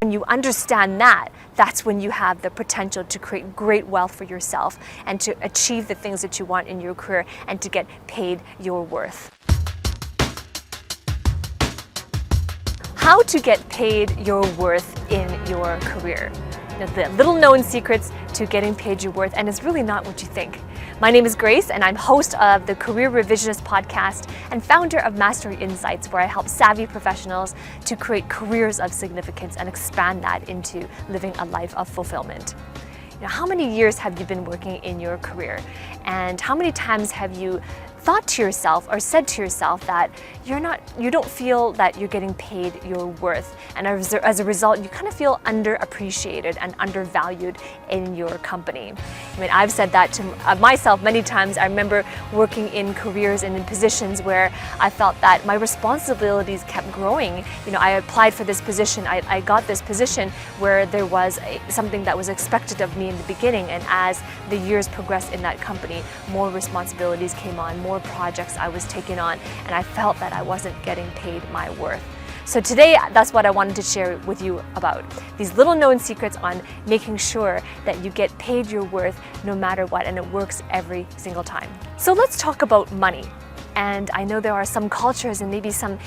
When you understand that, that's when you have the potential to create great wealth for yourself and to achieve the things that you want in your career and to get paid your worth. How to get paid your worth in your career. The little known secrets to getting paid your worth, and it's really not what you think. My name is Grace, and I'm host of the Career Revisionist podcast and founder of Mastery Insights, where I help savvy professionals to create careers of significance and expand that into living a life of fulfillment. How many years have you been working in your career? And how many times have you thought to yourself or said to yourself that you don't feel that you're getting paid your worth, and as a result you kind of feel underappreciated and undervalued in your company? I mean, I've said that to myself many times. I remember working in careers and in positions where I felt that my responsibilities kept growing. I applied for this position, I got this position where there was something that was expected of me in the beginning, and as the years progressed in that company, more responsibilities came on, more projects I was taking on, and I felt that I wasn't getting paid my worth. So today, that's what I wanted to share with you about. These little known secrets on making sure that you get paid your worth no matter what, and it works every single time. So let's talk about money. And I know there are some cultures and maybe some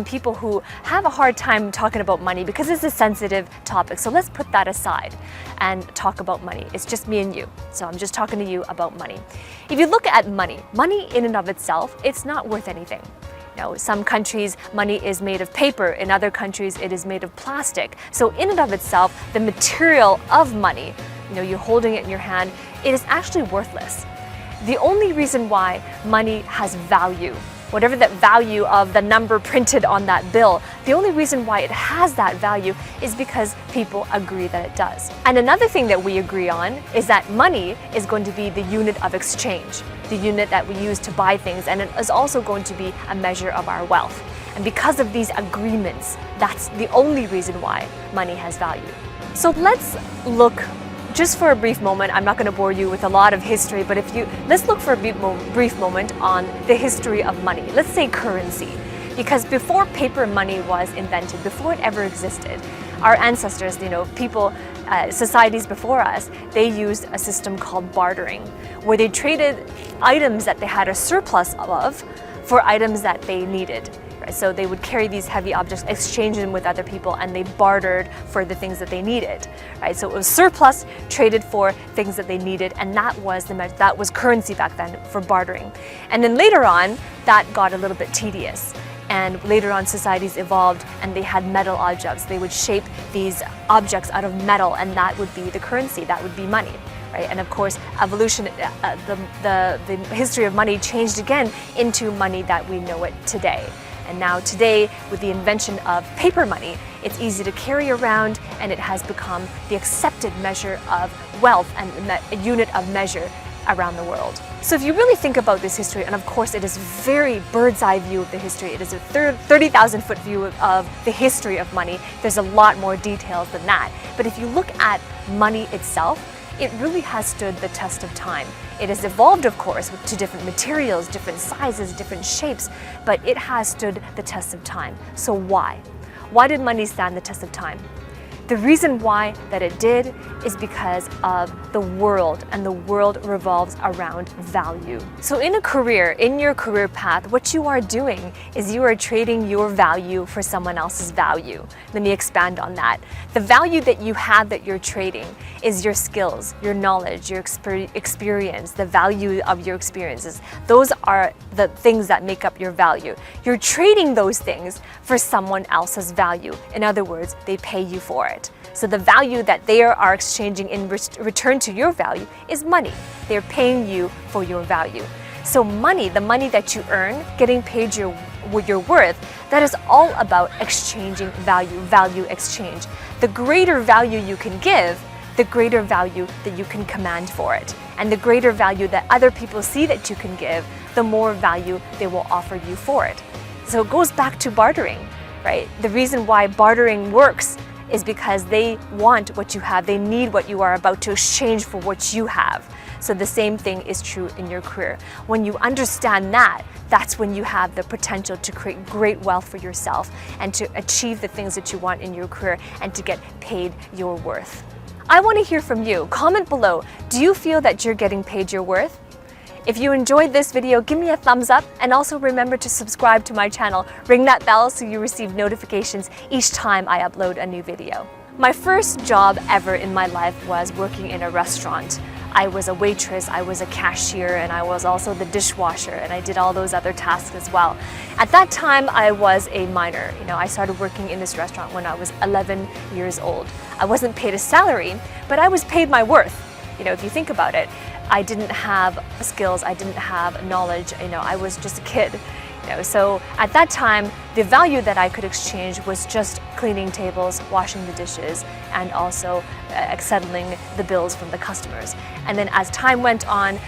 people who have a hard time talking about money because it's a sensitive topic. So let's put that aside and talk about money. It's just me and you. So I'm just talking to you about money. If you look at money in and of itself, it's not worth anything. Some countries, money is made of paper. In other countries, it is made of plastic. So in and of itself, the material of money, you're holding it in your hand, it is actually worthless. The only reason why money has value, whatever that value of the number printed on that bill, the only reason why it has that value is because people agree that it does. And another thing that we agree on is that money is going to be the unit of exchange, the unit that we use to buy things, and it is also going to be a measure of our wealth. And because of these agreements, that's the only reason why money has value. So let's look just for a brief moment. I'm not going to bore you with a lot of history, but let's look for a brief moment on the history of money. Let's say currency, because before paper money was invented, before it ever existed, our ancestors, societies before us, they used a system called bartering, where they traded items that they had a surplus of for items that they needed. So they would carry these heavy objects, exchange them with other people, and they bartered for the things that they needed. Right? So it was surplus traded for things that they needed, and that was currency back then for bartering. And then later on, that got a little bit tedious. And later on, societies evolved and they had metal objects. They would shape these objects out of metal, and that would be the currency, that would be money. Right? And of course, evolution, the history of money changed again into money that we know it today. And now today, with the invention of paper money, it's easy to carry around, and it has become the accepted measure of wealth and a unit of measure around the world. So if you really think about this history, and of course it is a very bird's eye view of the history, it is a 30,000 foot view of the history of money, there's a lot more details than that. But if you look at money itself, it really has stood the test of time. It has evolved, of course, to different materials, different sizes, different shapes, but it has stood the test of time. So why? Why did money stand the test of time? The reason why that it did is because of the world, and the world revolves around value. So in your career path, what you are doing is you are trading your value for someone else's value. Let me expand on that. The value that you have that you're trading is your skills, your knowledge, your experience, the value of your experiences. Those are the things that make up your value. You're trading those things for someone else's value. In other words, they pay you for it. So the value that they are exchanging in return to your value is money. They're paying you for your value. So money, the money that you earn, getting paid your worth, that is all about exchanging value exchange. The greater value you can give, the greater value that you can command for it. And the greater value that other people see that you can give, the more value they will offer you for it. So it goes back to bartering, right? The reason why bartering works is because they want what you have. They need what you are about to exchange for what you have. So the same thing is true in your career. When you understand that, that's when you have the potential to create great wealth for yourself and to achieve the things that you want in your career and to get paid your worth. I want to hear from you. Comment below. Do you feel that you're getting paid your worth? If you enjoyed this video, give me a thumbs up and also remember to subscribe to my channel. Ring that bell so you receive notifications each time I upload a new video. My first job ever in my life was working in a restaurant. I was a waitress, I was a cashier, and I was also the dishwasher, and I did all those other tasks as well. At that time, I was a minor. I started working in this restaurant when I was 11 years old. I wasn't paid a salary, but I was paid my worth. If you think about it, I didn't have skills, I didn't have knowledge, I was just a kid. So at that time, the value that I could exchange was just cleaning tables, washing the dishes, and also settling the bills from the customers. And then as time went on,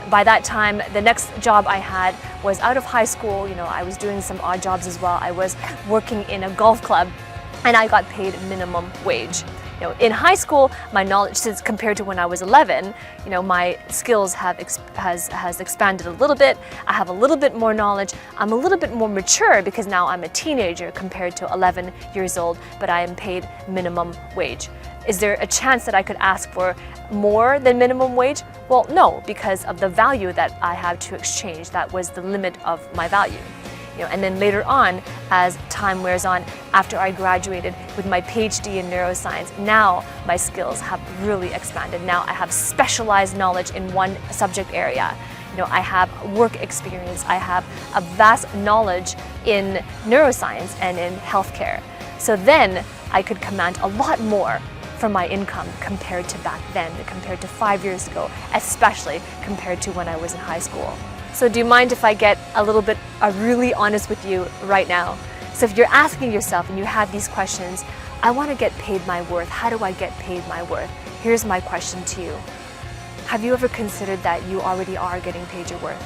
by that time, the next job I had was out of high school. I was doing some odd jobs as well. I was working in a golf club, and I got paid minimum wage. In high school, my knowledge, since compared to when I was 11, my skills has expanded a little bit. I have a little bit more knowledge. I'm a little bit more mature because now I'm a teenager compared to 11 years old, but I am paid minimum wage. Is there a chance that I could ask for more than minimum wage? Well, no, because of the value that I have to exchange. That was the limit of my value. And then later on, as time wears on, after I graduated with my PhD in neuroscience, now my skills have really expanded. Now I have specialized knowledge in one subject area. I have work experience. I have a vast knowledge in neuroscience and in healthcare. So then I could command a lot more for my income compared to back then, compared to 5 years ago, especially compared to when I was in high school. So do you mind if I get really honest with you right now? So if you're asking yourself and you have these questions, I want to get paid my worth. How do I get paid my worth? Here's my question to you. Have you ever considered that you already are getting paid your worth?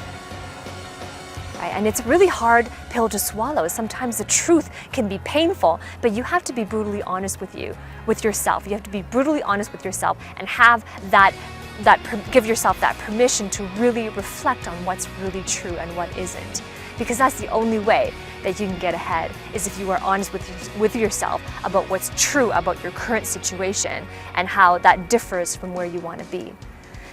Right? And it's a really hard pill to swallow. Sometimes the truth can be painful, but you have to be brutally honest with yourself. You have to be brutally honest with yourself and have give yourself that permission to really reflect on what's really true and what isn't. Because that's the only way that you can get ahead, is if you are honest with yourself about what's true about your current situation and how that differs from where you want to be.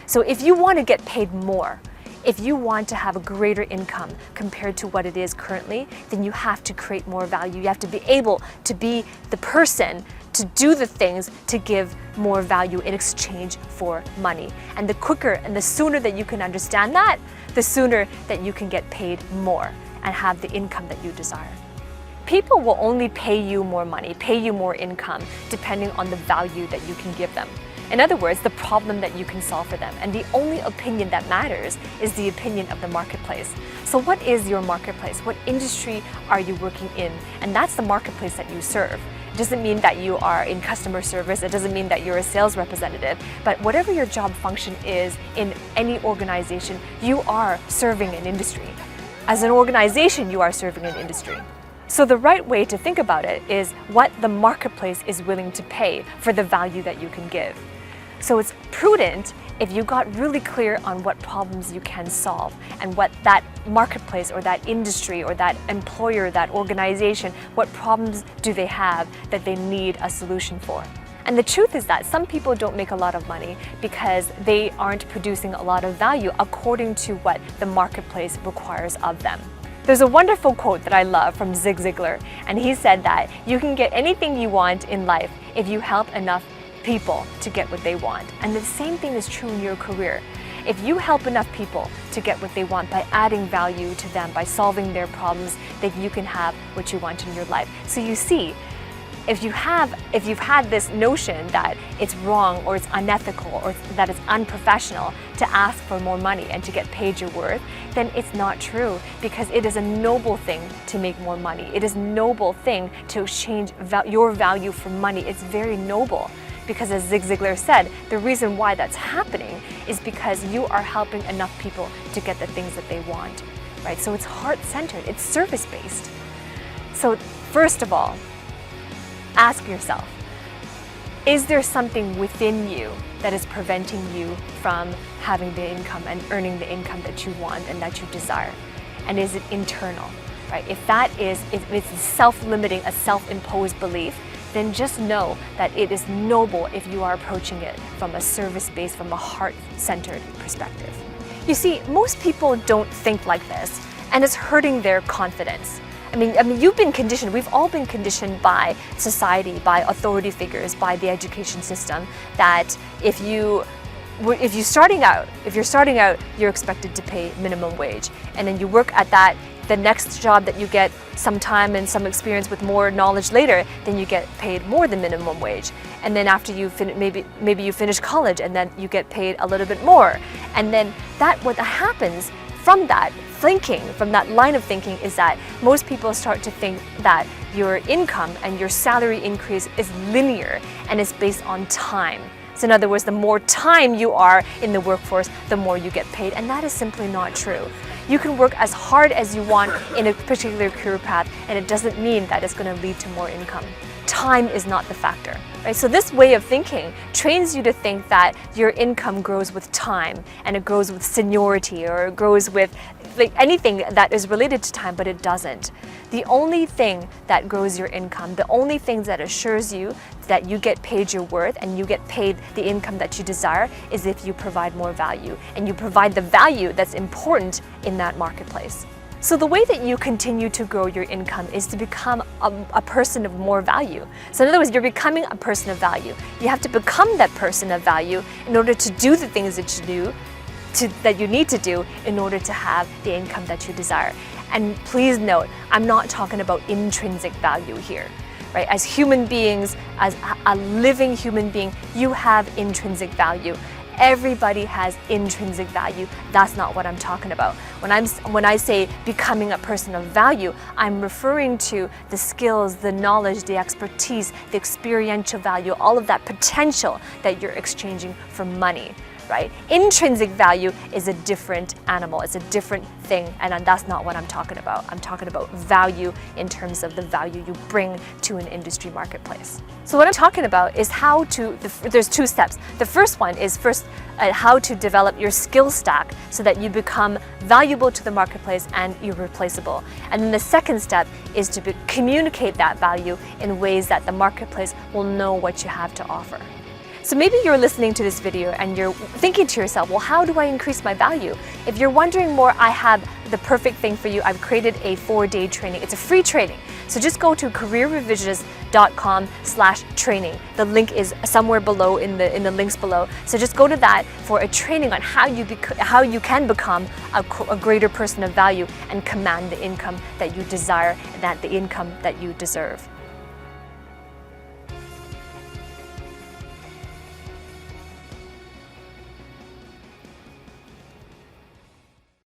So if you want to get paid more, if you want to have a greater income compared to what it is currently, then you have to create more value. You have to be able to be the person to do the things to give more value in exchange for money. And the quicker and the sooner that you can understand that, the sooner that you can get paid more and have the income that you desire. People will only pay you more money, pay you more income, depending on the value that you can give them. In other words, the problem that you can solve for them. And the only opinion that matters is the opinion of the marketplace. So what is your marketplace? What industry are you working in? And that's the marketplace that you serve. It doesn't mean that you are in customer service. It doesn't mean that you're a sales representative. But whatever your job function is in any organization, you are serving an industry. As an organization, you are serving an industry. So the right way to think about it is what the marketplace is willing to pay for the value that you can give. So it's prudent if you got really clear on what problems you can solve and what that marketplace or that industry or that employer, that organization, what problems do they have that they need a solution for. And the truth is that some people don't make a lot of money because they aren't producing a lot of value according to what the marketplace requires of them. There's a wonderful quote that I love from Zig Ziglar, and he said that you can get anything you want in life if you help enough people to get what they want. And the same thing is true in your career. If you help enough people to get what they want by adding value to them, by solving their problems, then you can have what you want in your life. So you see, if you've had this notion that it's wrong or it's unethical or that it's unprofessional to ask for more money and to get paid your worth, then it's not true, because it is a noble thing to make more money. It is a noble thing to exchange your value for money. It's very noble. Because as Zig Ziglar said, the reason why that's happening is because you are helping enough people to get the things that they want, right? So it's heart-centered, it's service-based. So first of all, ask yourself, Is there something within you that is preventing you from having the income and earning the income that you want and that you desire? And is it internal, right? If it's self-limiting, a self-imposed belief, then just know that it is noble if you are approaching it from a service-based, from a heart-centered perspective. You see, most people don't think like this, and it's hurting their confidence. I mean, you've been conditioned, we've all been conditioned by society, by authority figures, by the education system, that if you're starting out, you're expected to pay minimum wage. And then you work at that, the next job that you get some time and some experience with more knowledge later, then you get paid more than minimum wage. And then after you maybe you finish college, and then you get paid a little bit more. And then what happens from that thinking, from that line of thinking, is that most people start to think that your income and your salary increase is linear and is based on time. So in other words, the more time you are in the workforce, the more you get paid, and that is simply not true. You can work as hard as you want in a particular career path, and it doesn't mean that it's going to lead to more income. Time is not the factor, right? So this way of thinking trains you to think that your income grows with time, and it grows with seniority, or it grows with anything that is related to time, but it doesn't. The only thing that grows your income, the only thing that assures you that you get paid your worth and you get paid the income that you desire, is if you provide more value, and you provide the value that's important in that marketplace. So the way that you continue to grow your income is to become a person of more value. So in other words, you're becoming a person of value. You have to become that person of value in order to do the things that you need to do in order to have the income that you desire. And please note, I'm not talking about intrinsic value here, right? As human beings, as a living human being, you have intrinsic value. Everybody has intrinsic value. That's not what I'm talking about. When I say becoming a person of value, I'm referring to the skills, the knowledge, the expertise, the experiential value, all of that potential that you're exchanging for money, right? Intrinsic value is a different animal. It's a different thing, and that's not what I'm talking about. I'm talking about value in terms of the value you bring to an industry marketplace. So what I'm talking about is there's two steps. The first one is how to develop your skill stack so that you become valuable to the marketplace and irreplaceable. And then the second step is to communicate that value in ways that the marketplace will know what you have to offer. So maybe you're listening to this video and you're thinking to yourself, well, how do I increase my value? If you're wondering more, I have the perfect thing for you. I've created a 4-day training. It's a free training. So just go to careerrevisionist.com/training. The link is somewhere below in the links below. So just go to that for a training on how you can become a greater person of value and command the income that you desire and the income that you deserve.